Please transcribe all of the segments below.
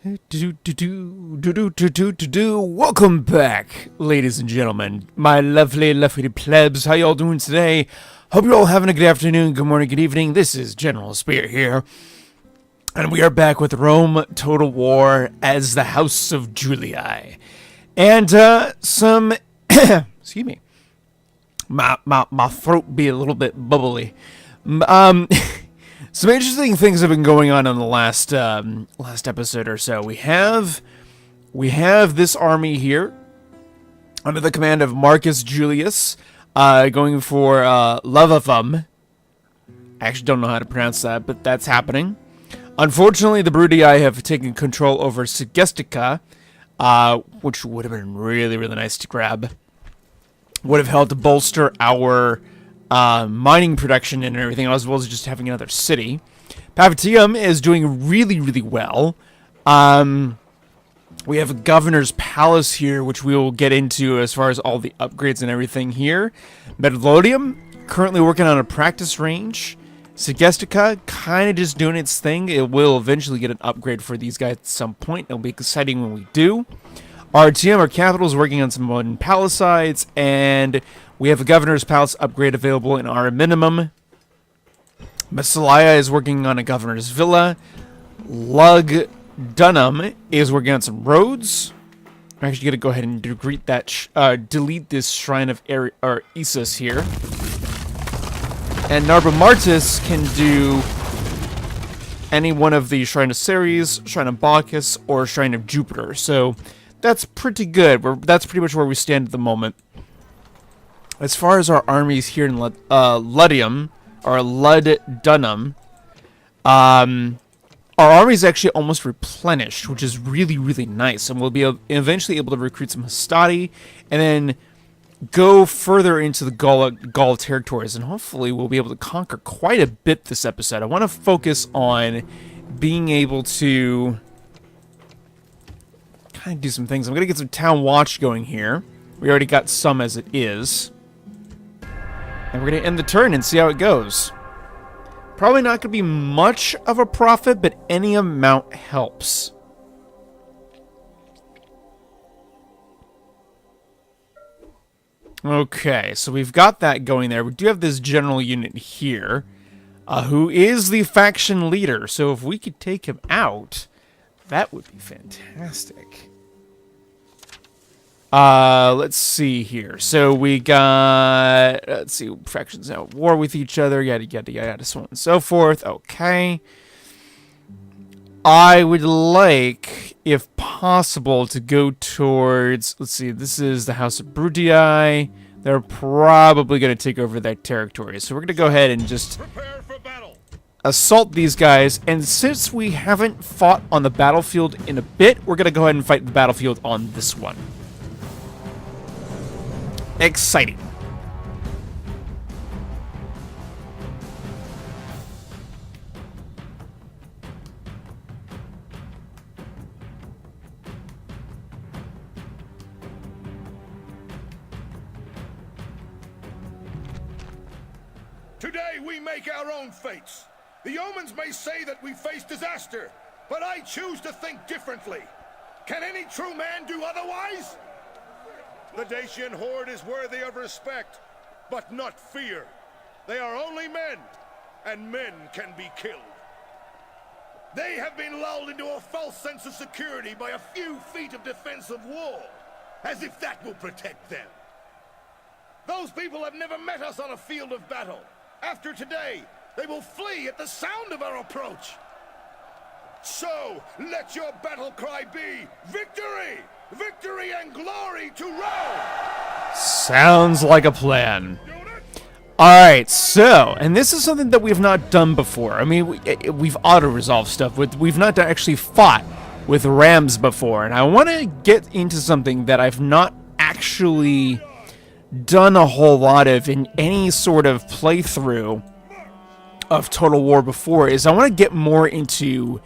Welcome back, ladies and gentlemen, my lovely plebs. How y'all doing today? Hope you're all having a good afternoon, good morning, good evening. This is General Speer here, and we are back with Rome Total War as the House of Julli. And some excuse me, my throat be a little bit bubbly. Some interesting things have been going on in the last episode or so. We have this army here under the command of Marcus Julius, going for Lavathum. I actually don't know how to pronounce that, but that's happening. Unfortunately, the BD-ROM have taken control over Segestica, which would have been really, really nice to grab. Would have helped to bolster our mining production and everything, as well as just having another city. Papatium is doing really, really well. We have a governor's palace here, which we will get into as far as all the upgrades and everything here. Metalodium, currently working on a practice range. Segestica, kind of just doing its thing. It will eventually get an upgrade for these guys at some point. It'll be exciting when we do. RTM, our capital, is working on some modern palisades, and we have a governor's palace upgrade available in our minimum. Massalia is working on a governor's villa. Lug Dunham is working on some roads. I'm actually going to go ahead and delete this Shrine of Asus here. And Narba Martis can do any one of the Shrine of Ceres, Shrine of Bacchus, or Shrine of Jupiter. So that's pretty good. That's pretty much where we stand at the moment. As far as our armies here in Ludium, or Lud Dunham, our army is actually almost replenished, which is really, really nice. And we'll be eventually able to recruit some Hastati, and then go further into the Gaul territories. And hopefully we'll be able to conquer quite a bit this episode. I want to focus on being able to kind of do some things. I'm going to get some town watch going here. We already got some as it is. And we're going to end the turn and see how it goes. Probably not going to be much of a profit, but any amount helps. Okay, so we've got that going there. We do have this general unit here, who is the faction leader. So if we could take him out, that would be fantastic. Let's see here. So we got, let's see, factions now at war with each other, yada, yada, yada, so on and so forth. Okay. I would like, if possible, to go towards, let's see, this is the House of Bruttii. They're probably going to take over that territory. So we're going to go ahead and just assault these guys. And since we haven't fought on the battlefield in a bit, we're going to go ahead and fight the battlefield on this one. Exciting. Today we make our own fates. The omens may say that we face disaster, but I choose to think differently. Can any true man do otherwise? The Dacian horde is worthy of respect, but not fear. They are only men, and men can be killed. They have been lulled into a false sense of security by a few feet of defensive wall, as if that will protect them. Those people have never met us on a field of battle. After today, they will flee at the sound of our approach. So, let your battle cry be, victory! Victory and glory to Rome! Sounds like a plan. Alright, so, and this is something that we've not done before. I mean, we've auto-resolved stuff. We've not actually fought with rams before. And I want to get into something that I've not actually done a whole lot of in any sort of playthrough of Total War before, is I want to get more into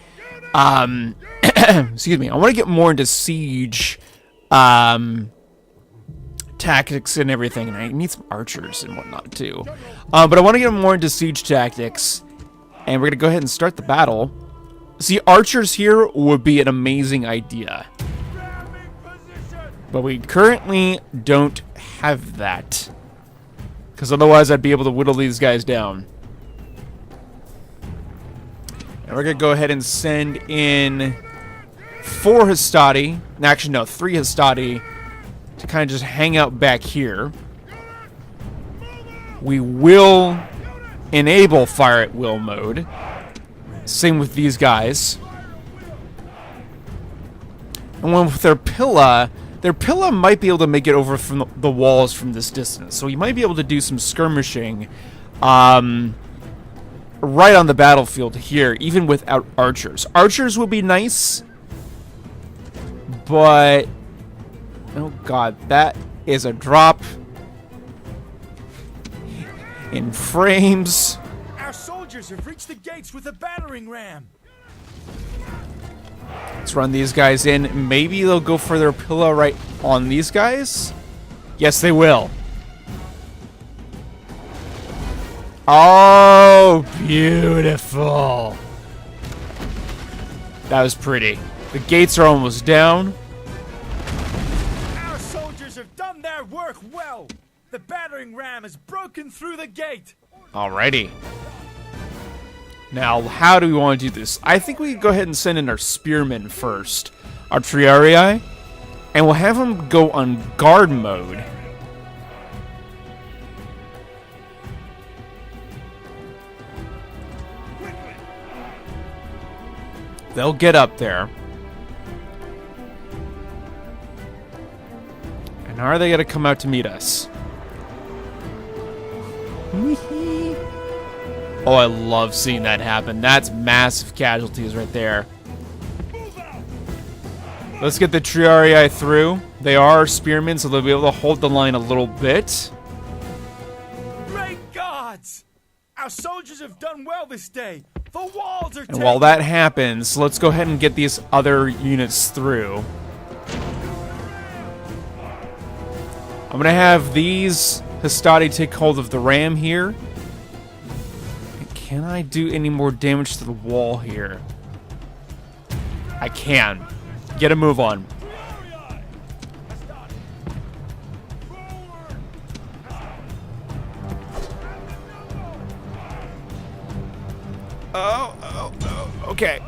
excuse me, I want to get more into siege tactics and everything, and I need some archers and whatnot too. But I want to get more into siege tactics, and we're going to go ahead and start the battle. See, archers here would be an amazing idea. But we currently don't have that. Because otherwise I'd be able to whittle these guys down. And we're going to go ahead and send in 4 Hastati. Actually, no, 3 Hastati to kind of just hang out back here. We will enable fire at will mode. Same with these guys. And when with their Pilla might be able to make it over from the walls from this distance. So you might be able to do some skirmishing right on the battlefield here, even without archers. Archers would be nice, but... Oh god, that is a drop in frames. Our soldiers have reached the gates with a battering ram. Let's run these guys in. Maybe they'll go for their pillow right on these guys. Yes, they will. Oh, beautiful. That was pretty. The gates are almost down. Our soldiers have done their work well. The battering ram has broken through the gate. Alrighty. Now, how do we want to do this? I think we go ahead and send in our spearmen first. Our Triarii. And we'll have them go on guard mode. They'll get up there. And how are they going to come out to meet us? Oh, I love seeing that happen. That's massive casualties right there. Let's get the Triarii through. They are spearmen, so they'll be able to hold the line a little bit. Great gods! Our soldiers have done well this day. The walls are And while that happens, let's go ahead and get these other units through. I'm going to have these Hastati take hold of the ram here. Can I do any more damage to the wall here? I can. Get a move on. Oh, okay.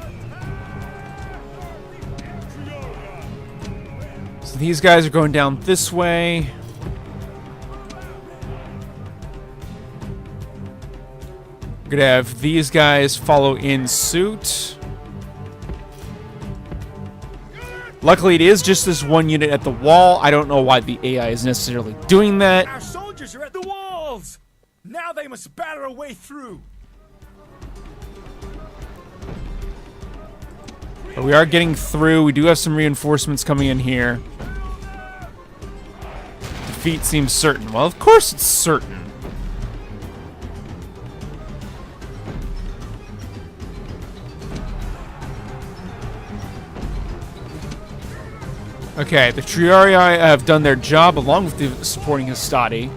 So these guys are going down this way. We're gonna have these guys follow in suit. Luckily, it is just this one unit at the wall. I don't know why the AI is necessarily doing that. Our soldiers are at the walls. Now they must batter a way through. But we are getting through. We do have some reinforcements coming in here. Defeat seems certain. Well, of course it's certain. Okay, the Triarii have done their job along with the supporting Hastati.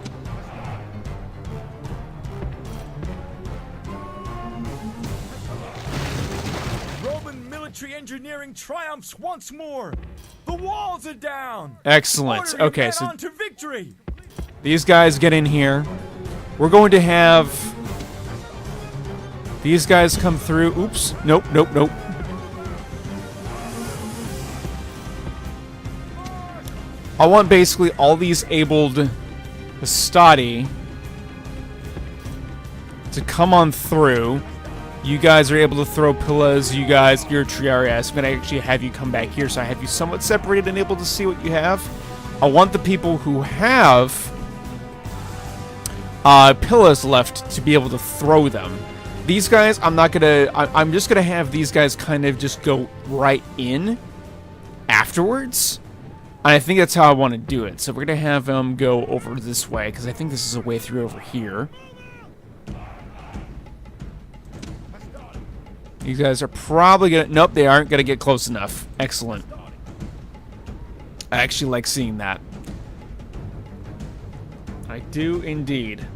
Roman military engineering triumphs once more. The walls are down. Excellent. Order your Okay, men so on to victory. these guys get in here. We're going to have these guys come through. Oops. Nope, nope, nope. I want basically all these abled Hastati to come on through. You guys are able to throw pillas. You guys, your Triarii. I'm going to actually have you come back here, so I have you somewhat separated and able to see what you have. I want the people who have pillas left to be able to throw them. These guys, I'm not going to... I'm just going to have these guys kind of just go right in afterwards. And I think that's how I want to do it. So we're going to have them go over this way, because I think this is a way through over here. These guys are probably going to... Nope, they aren't going to get close enough. Excellent. I actually like seeing that. I do indeed.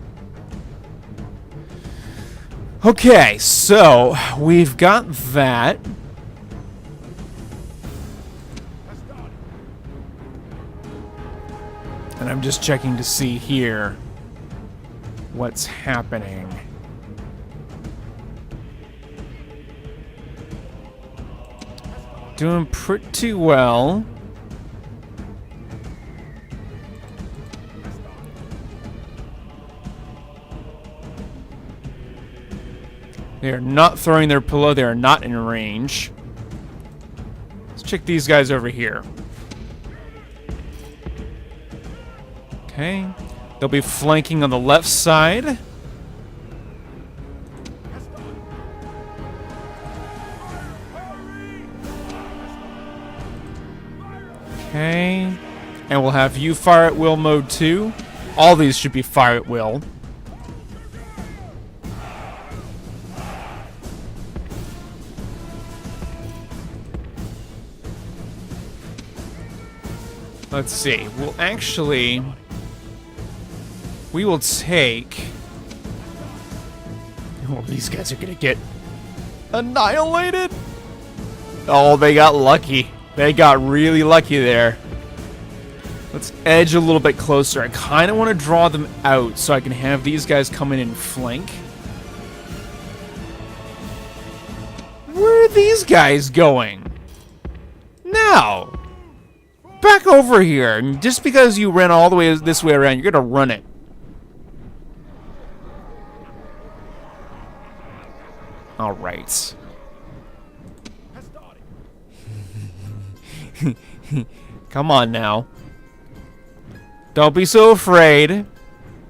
Okay, so we've got that. I'm just checking to see here what's happening. Doing pretty well. They are not throwing their pillow. They are not in range. Let's check these guys over here. Okay. They'll be flanking on the left side. Okay. And we'll have you fire at will mode too. All these should be fire at will. Let's see. We'll actually... We will take... Oh, these guys are gonna get annihilated. Oh, they got lucky. They got really lucky there. Let's edge a little bit closer. I kind of want to draw them out so I can have these guys come in and flank. Where are these guys going? Now! Back over here. Just because you ran all the way this way around, you're gonna run it. Alright. Come on now. Don't be so afraid.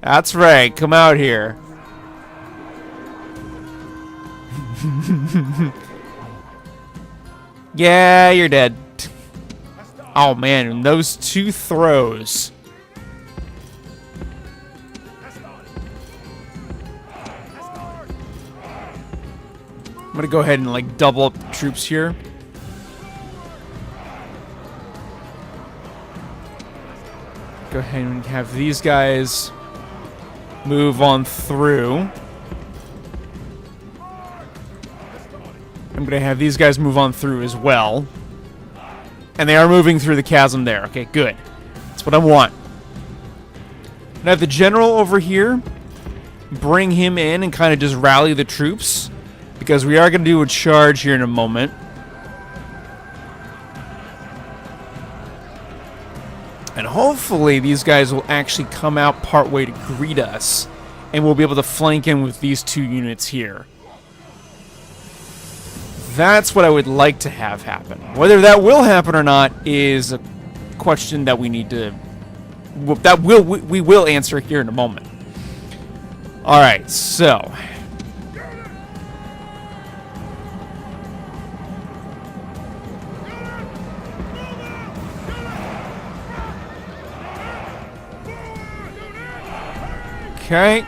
That's right. Come out here. Yeah, you're dead. Oh man, and those two throws. I'm gonna go ahead and like double up the troops here. Go ahead and have these guys move on through. I'm gonna have these guys move on through as well. And they are moving through the chasm there. Okay, good. That's what I want. Now the general over here, bring him in and kind of just rally the troops. Because we are going to do a charge here in a moment. And hopefully these guys will actually come out partway to greet us. And we'll be able to flank in with these two units here. That's what I would like to have happen. Whether that will happen or not is a question that we need to... we will answer here in a moment. Alright, so... Okay.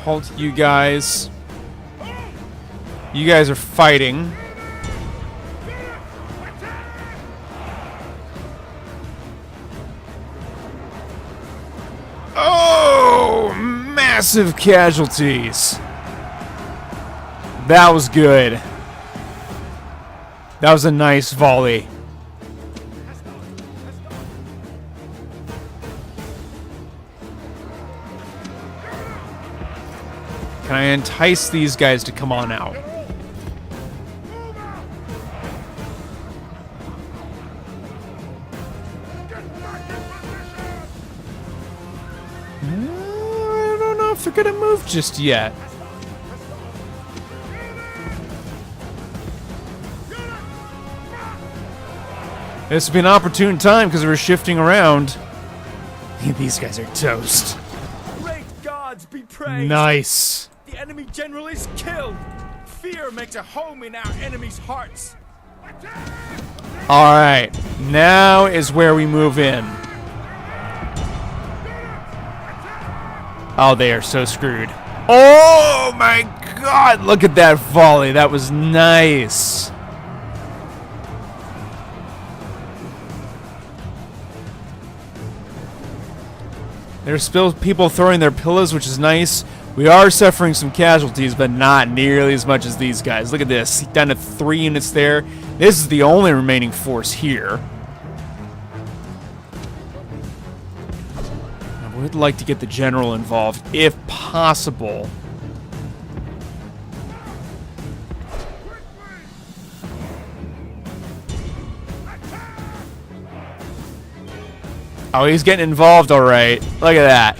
Halt, you guys. You guys are fighting. Oh, massive casualties. That was good. That was a nice volley. Can I entice these guys to come on out? I don't know if they're gonna move just yet. This would be an opportune time because we're shifting around. These guys are toast. Great gods be praised. Nice. The enemy general is killed. Fear makes a home in our enemies' hearts. Alright, now is where we move in. Oh, they are so screwed. Oh my god, look at that volley. That was nice. There's still people throwing their pillows, which is nice. We are suffering some casualties, but not nearly as much as these guys. Look at this. Down to 3 units there. This is the only remaining force here. I would like to get the general involved, if possible. Oh, he's getting involved, all right. Look at that.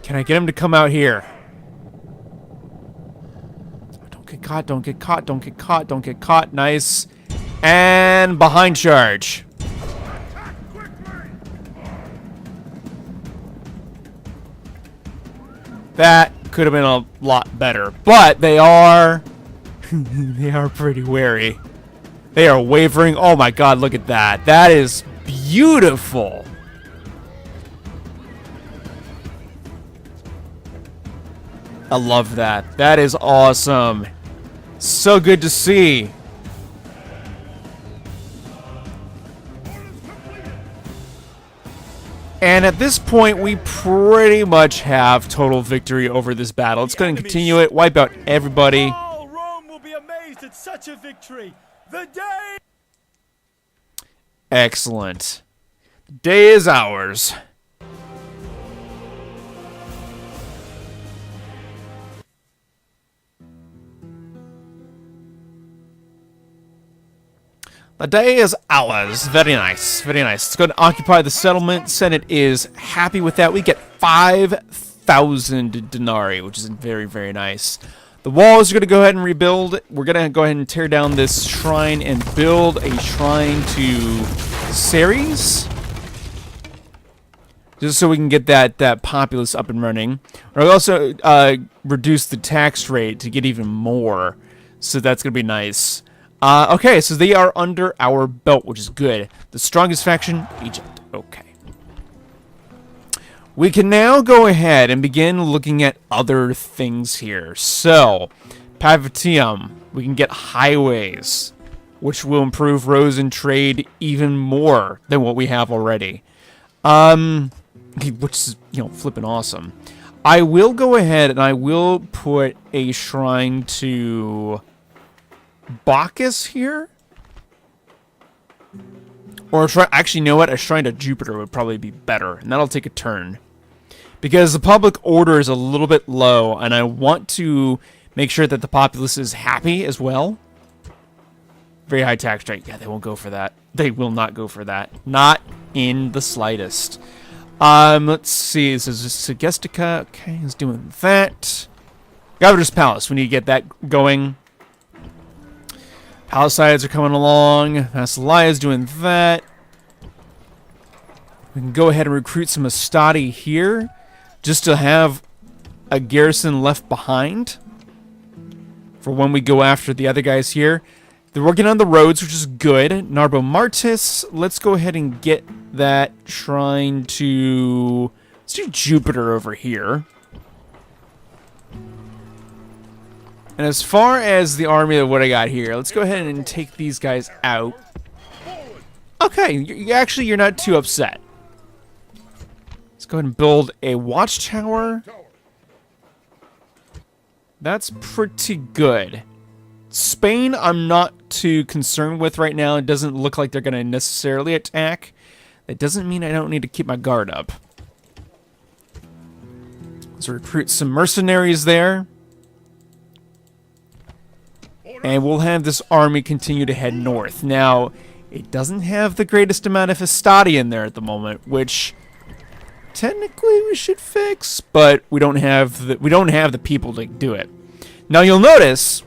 Can I get him to come out here? Don't get caught, don't get caught, don't get caught, don't get caught. Nice. And behind charge. That could have been a lot better, but they are... they are pretty wary. They are wavering. Oh my god, look at that. That is beautiful. I love that. That is awesome. So good to see. And at this point, we pretty much have total victory over this battle. Let's go ahead and continue it. Wipe out everybody. At such a victory. The day. Excellent. The day is ours. The day is ours. Very nice. Very nice. Let's go and occupy the settlement. Senate is happy with that. We get 5,000 denarii, which is very, very nice. The walls are going to go ahead and rebuild. We're going to go ahead and tear down this shrine and build a shrine to Ceres. Just so we can get that populace up and running. We'll also reduce the tax rate to get even more. So that's going to be nice. Okay, so they are under our belt, which is good. The strongest faction, Egypt. Okay. We can now go ahead and begin looking at other things here. So, Pavitium, we can get highways, which will improve roads and trade even more than what we have already. Which is, flipping awesome. I will go ahead and I will put a shrine to Bacchus here. Or, actually, you know what? A shrine to Jupiter would probably be better, and that'll take a turn. Because the public order is a little bit low, and I want to make sure that the populace is happy as well. Very high tax rate. Yeah, they won't go for that. They will not go for that. Not in the slightest. Let's see. This is Segestica. Okay, he's doing that. Governor's Palace. We need to get that going. Palisades are coming along. Masalaya is doing that. We can go ahead and recruit some Astati here, just to have a garrison left behind for when we go after the other guys here. They're working on the roads, which is good. Narbo Martis, let's go ahead and get that shrine to... Let's do Jupiter over here. And as far as the army of what I got here, let's go ahead and take these guys out. Okay, you're not too upset. Let's go ahead and build a watchtower. That's pretty good. Spain, I'm not too concerned with right now. It doesn't look like they're going to necessarily attack. That doesn't mean I don't need to keep my guard up. Let's recruit some mercenaries there. And we'll have this army continue to head north. Now, it doesn't have the greatest amount of Astati in there at the moment, which technically we should fix, but we don't have the people to do it. Now you'll notice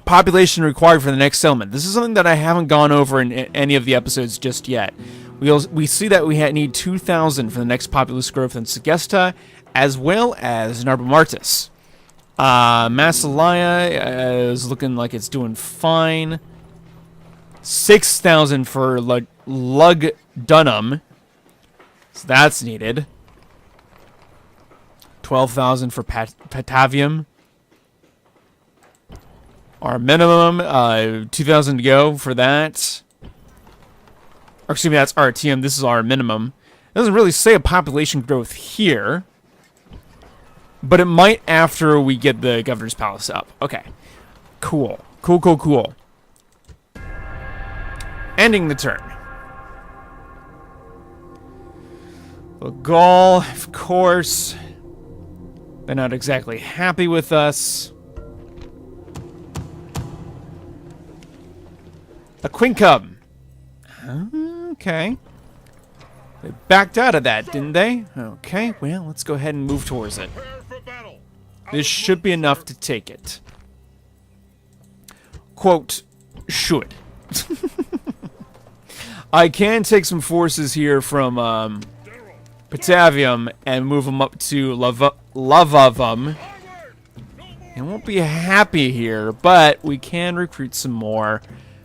population required for the next settlement. This is something that I haven't gone over in any of the episodes just yet. We see that we need 2,000 for the next populous growth in Segesta, as well as Narbomartis. Masalaya is looking like it's doing fine. 6,000 for Lug Dunham. So that's needed. 12,000 for Patavium. Our minimum, 2,000 to go for that. Or, excuse me, that's RTM. This is our minimum. It doesn't really say a population growth here. But it might after we get the Governor's Palace up. Okay. Cool. Cool, cool, cool. Ending the turn. The Gaul, of course. They're not exactly happy with us. A Quincub. Okay. They backed out of that, didn't they? Okay, well, let's go ahead and move towards it. This should be enough to take it. Quote, should. I can take some forces here from Patavium and move them up to Lavavum. It won't be happy here, but we can recruit some more.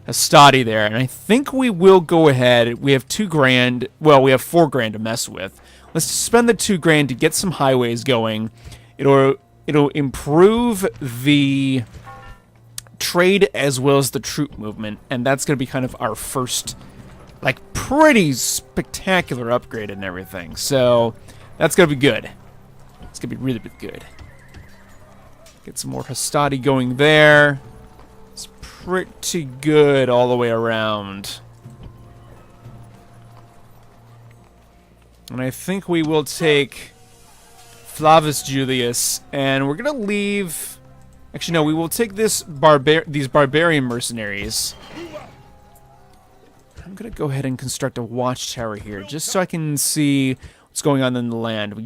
Hastati there, and I think we will go ahead. We have $2,000. Well, we have $4,000 to mess with. Let's spend the $2,000 to get some highways going. It'll improve the trade as well as the troop movement, and that's going to be kind of our first, like, pretty spectacular upgrade and everything. So that's going to be good. It's going to be really, really good. Get some more Hastati going there. It's pretty good all the way around. And I think we will take Flavius Julius, and we're gonna leave. Actually, no, we will take these barbarian mercenaries. I'm gonna go ahead and construct a watchtower here, just so I can see what's going on in the land. We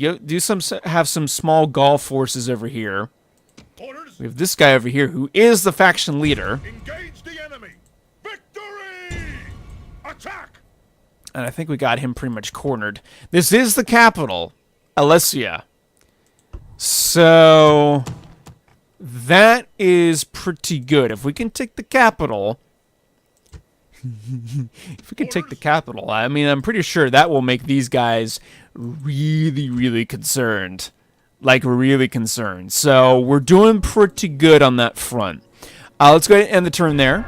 have some small Gaul forces over here. We have this guy over here who is the faction leader. Engage the enemy. Victory! Attack! And I think we got him pretty much cornered. This is the capital, Alesia. So that is pretty good. If we can take the capital, I mean, I'm pretty sure that will make these guys really, really concerned. Like, really concerned. So we're doing pretty good on that front. Let's go ahead and end the turn there.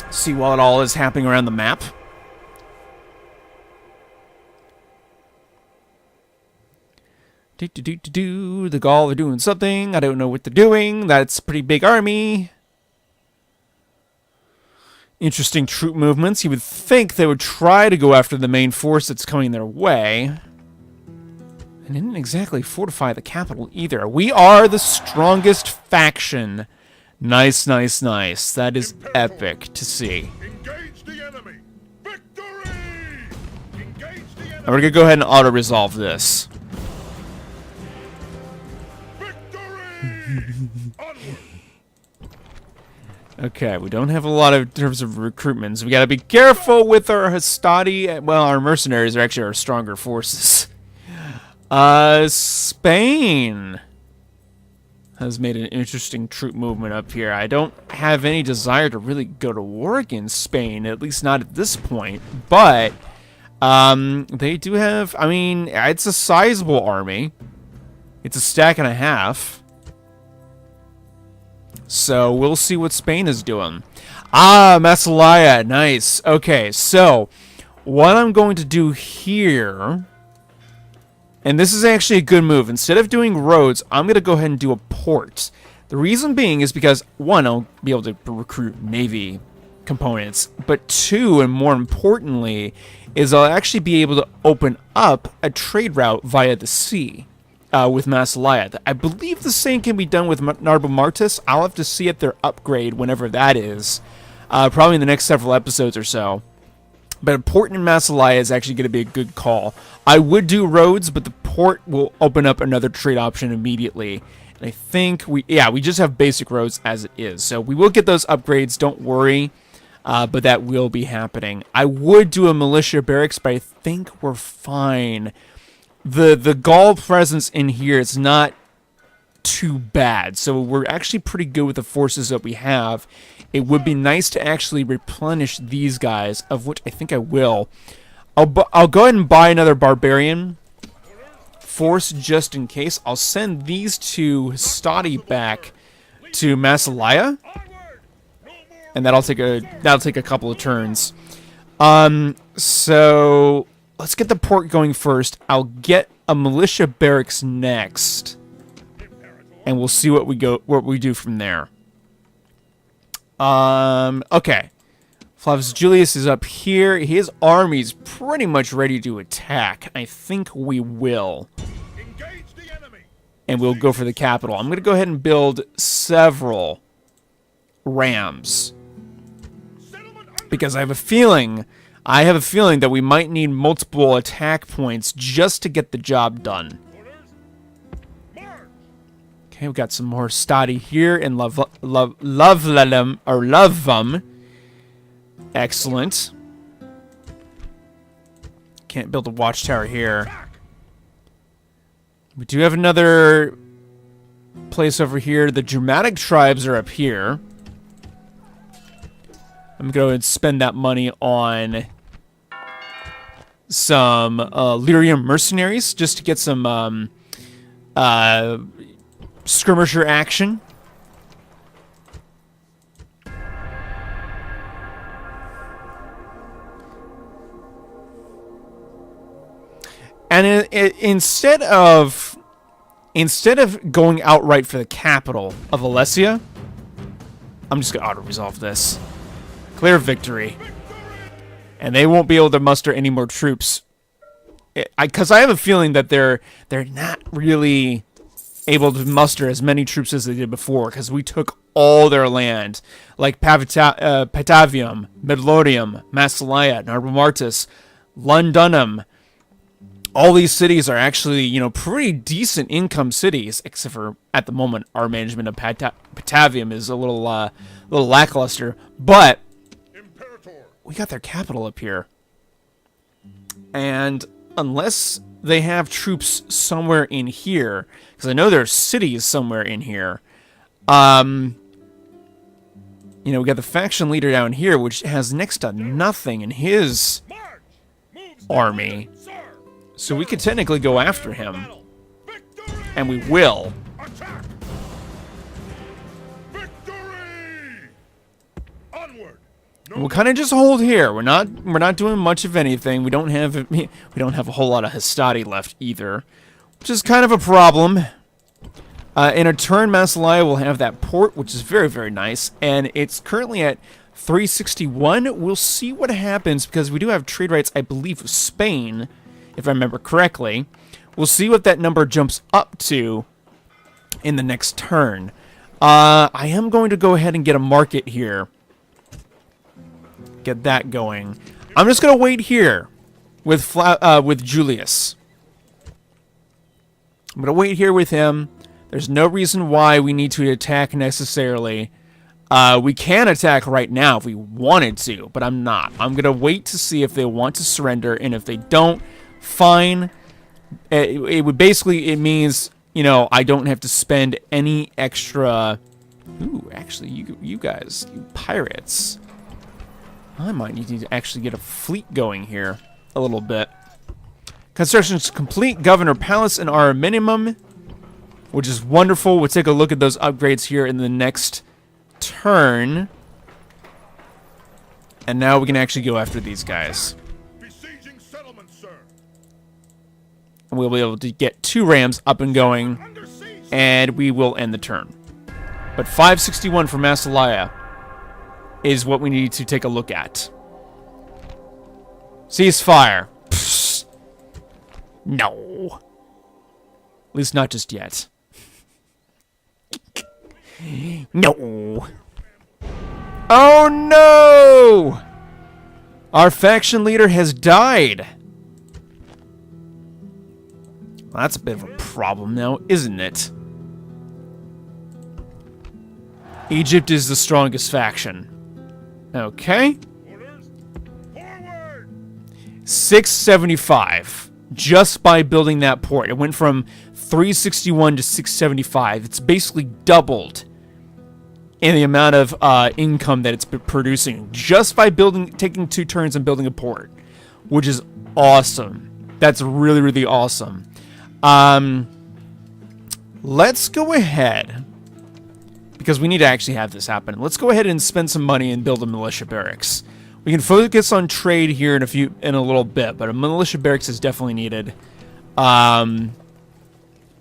See what all is happening around the map. The Gaul are doing something. I don't know what they're doing. That's a pretty big army. Interesting troop movements. You would think they would try to go after the main force that's coming their way. And didn't exactly fortify the capital either. We are the strongest faction. Nice, nice, nice. That is epic to see. Engage the enemy. Victory! Engage the enemy. And we're going to go ahead and auto-resolve this. Victory! Onward. Okay, we don't have a lot of in terms of recruitments. We got to be careful with our Hastati. Well, our mercenaries are actually our stronger forces. Spain has made an interesting troop movement up here. I don't have any desire to really go to war against Spain, at least not at this point. But they do have, I mean, it's a sizable army. It's a stack and a half. So we'll see what Spain is doing. Massalia, nice. Okay, so what I'm going to do here, and this is actually a good move. Instead of doing roads, I'm going to go ahead and do a port. The reason being is because, one, I'll be able to recruit Navy components, but two, and more importantly, is I'll actually be able to open up a trade route via the sea with Massalia. I believe the same can be done with Narbo Martis. I'll have to see at their upgrade whenever that is, probably in the next several episodes or so. But port in Massalia is actually going to be a good call. I would do roads, but the port will open up another trade option immediately. And I think we just have basic roads as it is. So we will get those upgrades, don't worry. But that will be happening. I would do a militia barracks, but I think we're fine. The Gaul presence in here is not too bad. So we're actually pretty good with the forces that we have. It would be nice to actually replenish these guys, of which I think I will. I'll go ahead and buy another barbarian force just in case. I'll send these two Hastati back to Masalaya, and that'll take a couple of turns. So let's get the port going first. I'll get a militia barracks next, and we'll see what we do from there. Okay. Flavius Julius is up here. His army's pretty much ready to attack. I think we will. And we'll go for the capital. I'm going to go ahead and build several rams, because I have a feeling that we might need multiple attack points just to get the job done. Okay, we've got some more stadi here in Lovum. Excellent. Can't build a watchtower here. We do have another place over here. The Germanic tribes are up here. I'm going to spend that money on some Lyrium mercenaries just to get some skirmisher action. And instead of going outright for the capital of Alesia, I'm just going to auto-resolve this. Clear victory. And they won't be able to muster any more troops. Because I have a feeling that they're not really able to muster as many troops as they did before, because we took all their land, like Patavium, Midlothium, Massilia, Narbomartis, Londonum. All these cities are actually, you know, pretty decent income cities, except for, at the moment, our management of Patavium is a little lackluster. But we got their capital up here. And unless they have troops somewhere in here, because I know there's cities somewhere in here, you know, we got the faction leader down here, which has next to nothing in his army. So we could technically go after him. And we will. We'll kind of just hold here. We're not doing much of anything. We don't have a whole lot of Hastati left either, which is kind of a problem. In a turn, Massilia will have that port, which is very, very nice, and it's currently at 361. We'll see what happens, because we do have trade rights, I believe, with Spain, if I remember correctly. We'll see what that number jumps up to in the next turn. I am going to go ahead and get a market here. Get that going. I'm just going to wait here with Julius. I'm going to wait here with him. There's no reason why we need to attack necessarily. We can attack right now if we wanted to, but I'm not. I'm going to wait to see if they want to surrender, and if they don't, fine. It means, you know, I don't have to spend any extra. Ooh, actually, you guys, you pirates, I might need to actually get a fleet going here a little bit. Construction's complete. Governor Palace and our minimum, which is wonderful. We'll take a look at those upgrades here in the next turn. And now we can actually go after these guys. Besieging settlement, sir. And we'll be able to get 2 rams up and going, and we will end the turn. But 561 for Massilia is what we need to take a look at. Ceasefire. Psst. No. At least not just yet. No. Oh no! Our faction leader has died. Well, that's a bit of a problem now, isn't it? Egypt is the strongest faction. Okay. 675. Just by building that port. It went from 361 to 675. It's basically doubled in the amount of income that it's producing just by taking 2 turns and building a port, which is awesome. That's really, really awesome. Let's go ahead, because we need to actually have this happen. Let's go ahead and spend some money and build a militia barracks. We can focus on trade here in a little bit, but a militia barracks is definitely needed.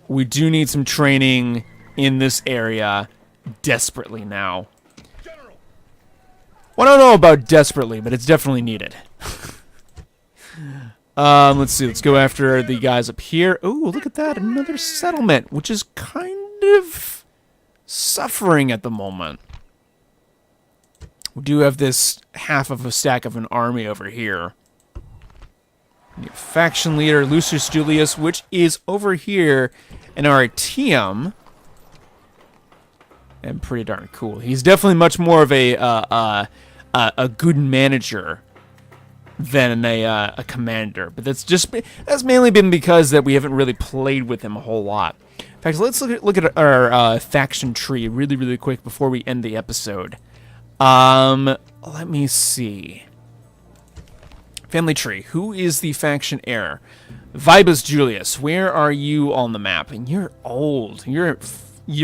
We do need some training in this area desperately now. Well, I don't know about desperately, but it's definitely needed. Let's see. Let's go after the guys up here. Oh, look at that. Another settlement, which is kind of suffering at the moment. We do have this half of a stack of an army over here. Faction leader, Lucius Julius, which is over here in our TM. And pretty darn cool. He's definitely much more of a good manager than a commander, but that's mainly been because that we haven't really played with him a whole lot. In fact, let's look at our faction tree really quick before we end the episode. Let me see. Family tree. Who is the faction heir? Vibus Julius. Where are you on the map? And you're old. You're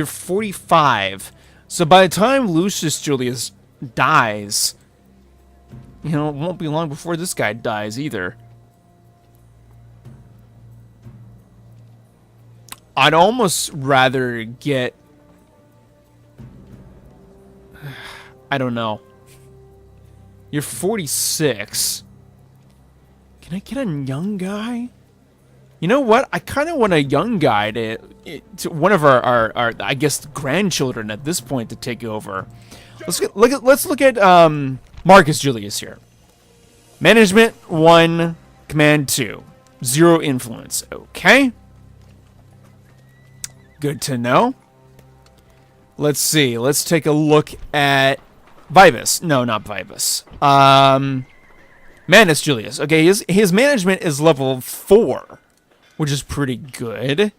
45. So by the time Lucius Julius dies, you know, it won't be long before this guy dies either. I'd almost rather get... I don't know. You're 46. Can I get a young guy? You know what? I kind of want a young guy to one of our I guess grandchildren at this point to take over. Let's look at Marcus Julius here. Management 1, command 2, 0 influence. Okay. Good to know. Let's see. Let's take a look at Vibus. No, not Vibus. Manus Julius. Okay, his management is level 4, which is pretty good.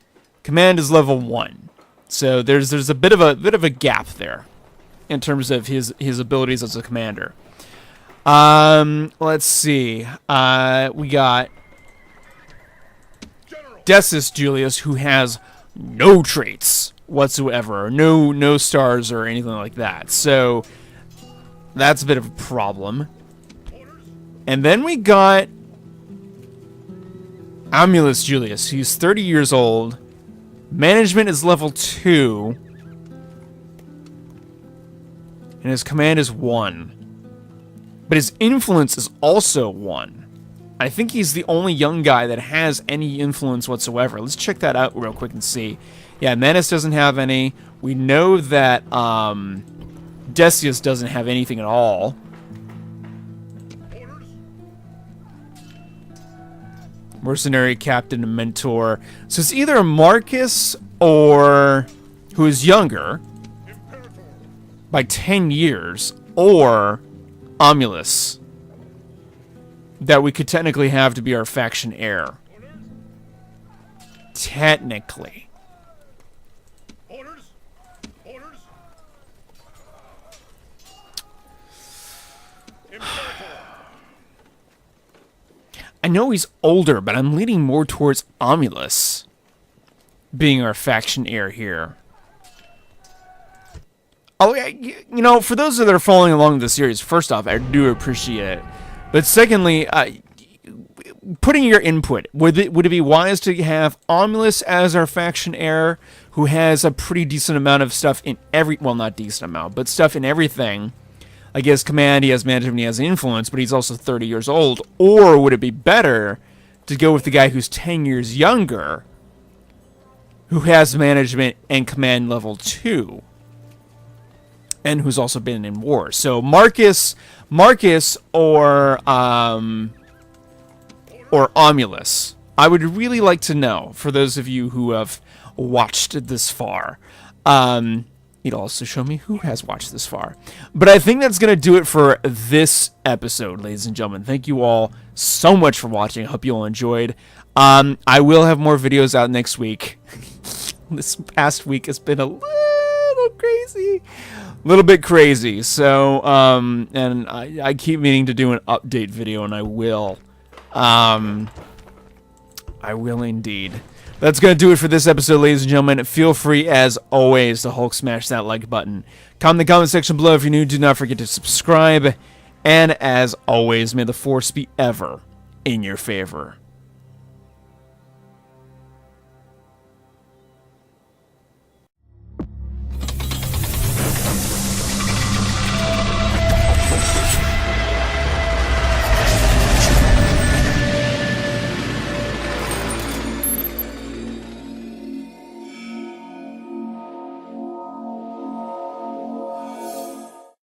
Command is level 1. So there's a bit of a gap there in terms of his abilities as a commander. Let's see. We got Decius Julius, who has no traits whatsoever, no stars or anything like that. So that's a bit of a problem. And then we got Amulus Julius. He's 30 years old. Management is level 2. And his command is 1. But his influence is also 1. I think he's the only young guy that has any influence whatsoever. Let's check that out real quick and see. Yeah, Manus doesn't have any. We know that Decius doesn't have anything at all. Mercenary captain and mentor. So it's either Marcus or who is younger by 10 years, or Amulus that we could technically have to be our faction heir. Technically. I know he's older, but I'm leaning more towards Amulus being our faction heir here. Oh, you know, for those that are following along the series, first off, I do appreciate it. But secondly, putting your input, would it be wise to have Amulus as our faction heir, who has a pretty decent amount of stuff in well, not decent amount, but stuff in everything? I guess command, he has management, he has influence, but he's also 30 years old. Or would it be better to go with the guy who's 10 years younger, who has management and command level 2, and who's also been in war? So Marcus or Amulus. I would really like to know, for those of you who have watched this far. It'll also show me who has watched this far. But I think that's going to do it for this episode, ladies and gentlemen. Thank you all so much for watching. I hope you all enjoyed. I will have more videos out next week. This past week has been a little crazy. A little bit crazy. So, and I keep meaning to do an update video, and I will. I will indeed. That's going to do it for this episode, ladies and gentlemen. Feel free, as always, to Hulk smash that like button. Comment in the comment section below if you're new. Do not forget to subscribe. And as always, may the Force be ever in your favor.